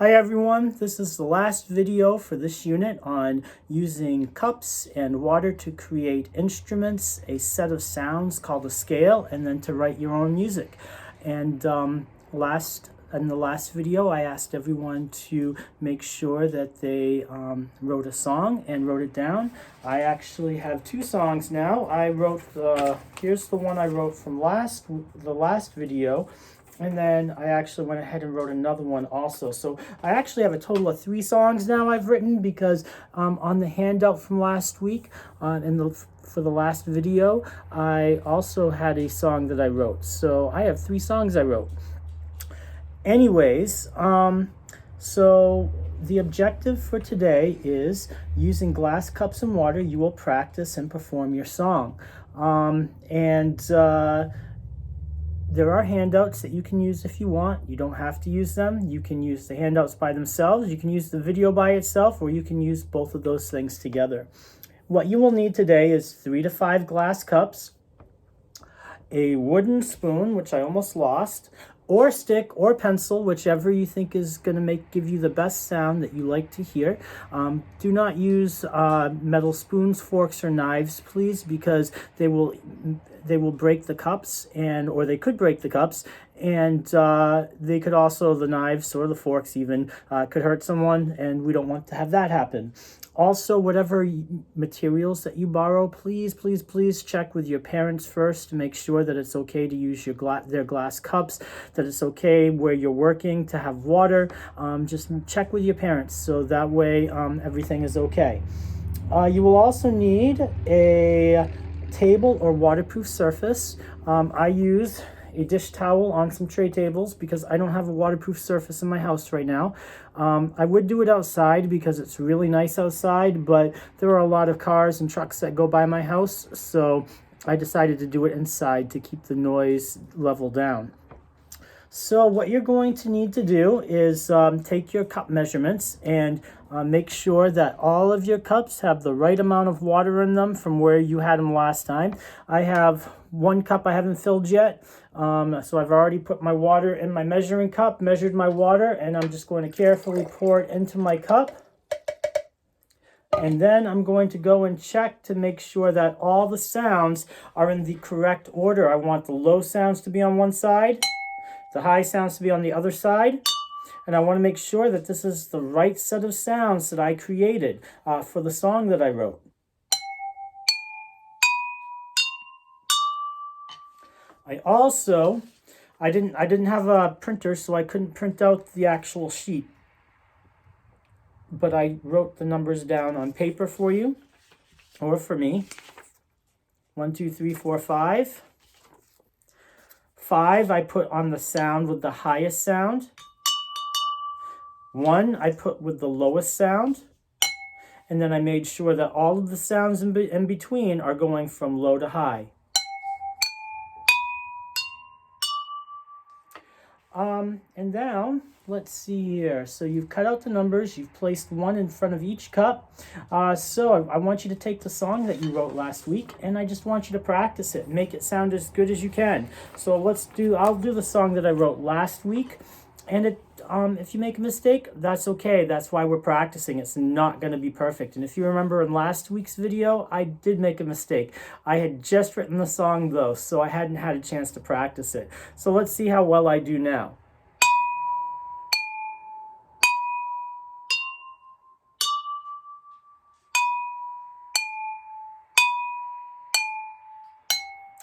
Hi everyone, this is the last video for this unit on using cups and water to create instruments, a set of sounds called a scale, and then to write your own music. And in the last video, I asked everyone to make sure that they wrote a song and wrote it down. I actually have two songs now. Here's the one I wrote from the last video. And then I actually went ahead and wrote another one also. So I actually have a total of 3 songs now I've written because on the handout from last week for the last video, I also had a song that I wrote. So I have 3 songs I wrote. Anyways, so the objective for today is using glass cups and water, you will practice and perform your song. There are handouts that you can use if you want. You don't have to use them. You can use the handouts by themselves. You can use the video by itself, or you can use both of those things together. What you will need today is 3 to 5 glass cups, a wooden spoon, which I almost lost, or stick or pencil, whichever you think is going to give you the best sound that you like to hear. Do not use metal spoons, forks, or knives, please, because they will break the cups, or they could break the cups, and they could also, the knives or the forks even, could hurt someone, and we don't want to have that happen. Also, whatever materials that you borrow, please check with your parents first to make sure that it's okay to use their glass cups, that it's okay where you're working to have water. Just check with your parents so that way everything is okay. You will also need a table or waterproof surface. I use a dish towel on some tray tables because I don't have a waterproof surface in my house right now. I would do it outside because it's really nice outside, but there are a lot of cars and trucks that go by my house, so I decided to do it inside to keep the noise level down. So what you're going to need to do is take your cup measurements and make sure that all of your cups have the right amount of water in them from where you had them last time. I have 1 cup I haven't filled yet, so I've already put my water in my measuring cup, measured my water, and I'm just going to carefully pour it into my cup. And then I'm going to go and check to make sure that all the sounds are in the correct order. I want the low sounds to be on one side, the high sounds to be on the other side, and I want to make sure that this is the right set of sounds that I created for the song that I wrote. I didn't have a printer, so I couldn't print out the actual sheet, but I wrote the numbers down on paper for you, or for me. 1, 2, 3, 4, 5. 5 I put on the sound with the highest sound. 1 I put with the lowest sound. And then I made sure that all of the sounds in between are going from low to high. And now, let's see here. So you've cut out the numbers, you've placed 1 in front of each cup. So I want you to take the song that you wrote last week, and I just want you to practice it, make it sound as good as you can. So I'll do the song that I wrote last week, and if you make a mistake, that's okay. That's why we're practicing. It's not going to be perfect. And if you remember in last week's video, I did make a mistake. I had just written the song though, so I hadn't had a chance to practice it. So let's see how well I do now.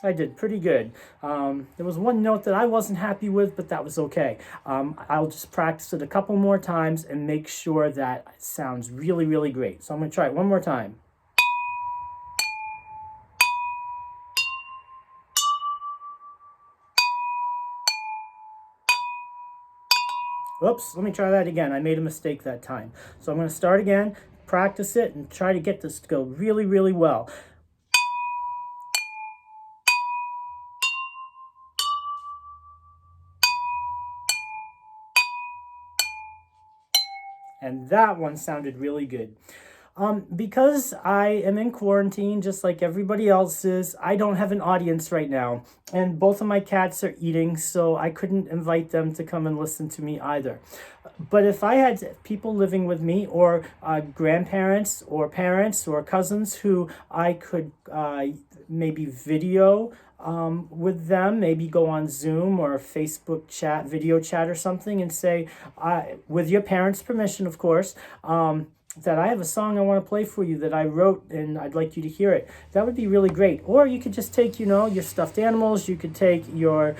I did pretty good. There was 1 note that I wasn't happy with, but that was okay. I'll just practice it a couple more times and make sure that it sounds really, really great. So I'm going to try it 1 more time. Oops, let me try that again. I made a mistake that time. So I'm going to start again, practice it, and try to get this to go really, really well. And that one sounded really good. Because I am in quarantine, just like everybody else is, I don't have an audience right now. And both of my cats are eating, so I couldn't invite them to come and listen to me either. But if I had people living with me, or grandparents, or parents, or cousins who I could maybe video with them, maybe go on Zoom or Facebook chat, video chat or something, and say, with your parents' permission, of course, that I have a song I want to play for you that I wrote and I'd like you to hear it. That would be really great. Or you could just take, your stuffed animals, you could take your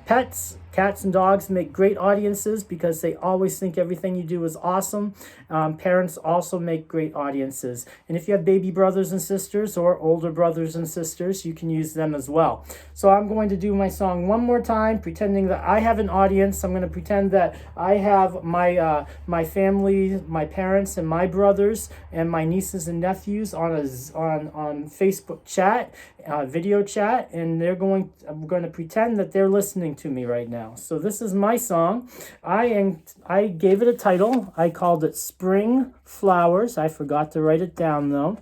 pets. Cats and dogs make great audiences because they always think everything you do is awesome. Parents also make great audiences. And if you have baby brothers and sisters or older brothers and sisters, you can use them as well. So I'm going to do my song one more time, pretending that I have an audience. I'm going to pretend that I have my family, my parents and my brothers and my nieces and nephews on Facebook chat, video chat, and I'm going to pretend that they're listening to me right now. So this is my song. I gave it a title. I called it Spring Flowers. I forgot to write it down though.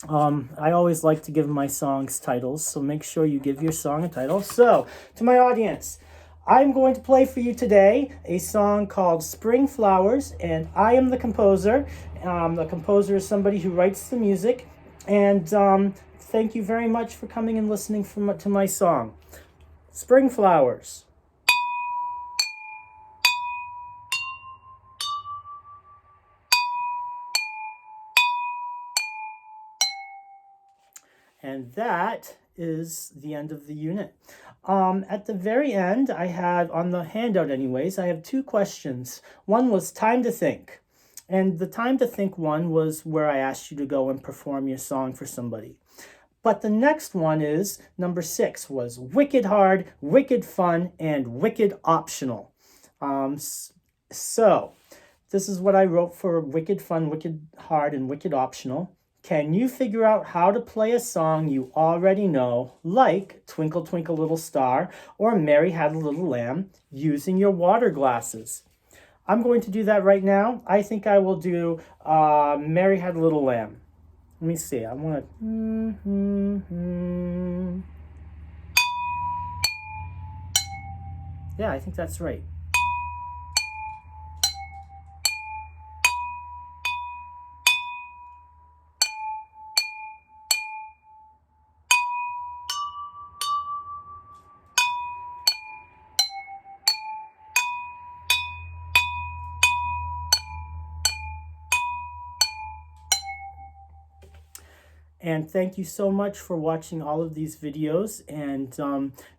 I always like to give my songs titles, so make sure you give your song a title. So, to my audience, I'm going to play for you today a song called Spring Flowers, and I am the composer. The composer is somebody who writes the music, and thank you very much for coming and listening to my song. Spring Flowers. And that is the end of the unit. At the very end, I had, on the handout anyways, I have two questions. One was time to think. And the time to think one was where I asked you to go and perform your song for somebody. But the next one is, number 6, was wicked hard, wicked fun, and wicked optional. So, this is what I wrote for wicked fun, wicked hard, and wicked optional. Can you figure out how to play a song you already know, like Twinkle Twinkle Little Star or Mary Had a Little Lamb, using your water glasses? I'm going to do that right now. I think I will do Mary Had a Little Lamb. Let me see. I want to... Yeah, I think that's right. And thank you so much for watching all of these videos and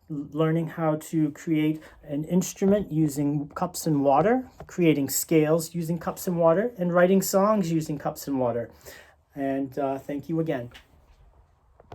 learning how to create an instrument using cups and water, creating scales using cups and water, and writing songs using cups and water. And thank you again.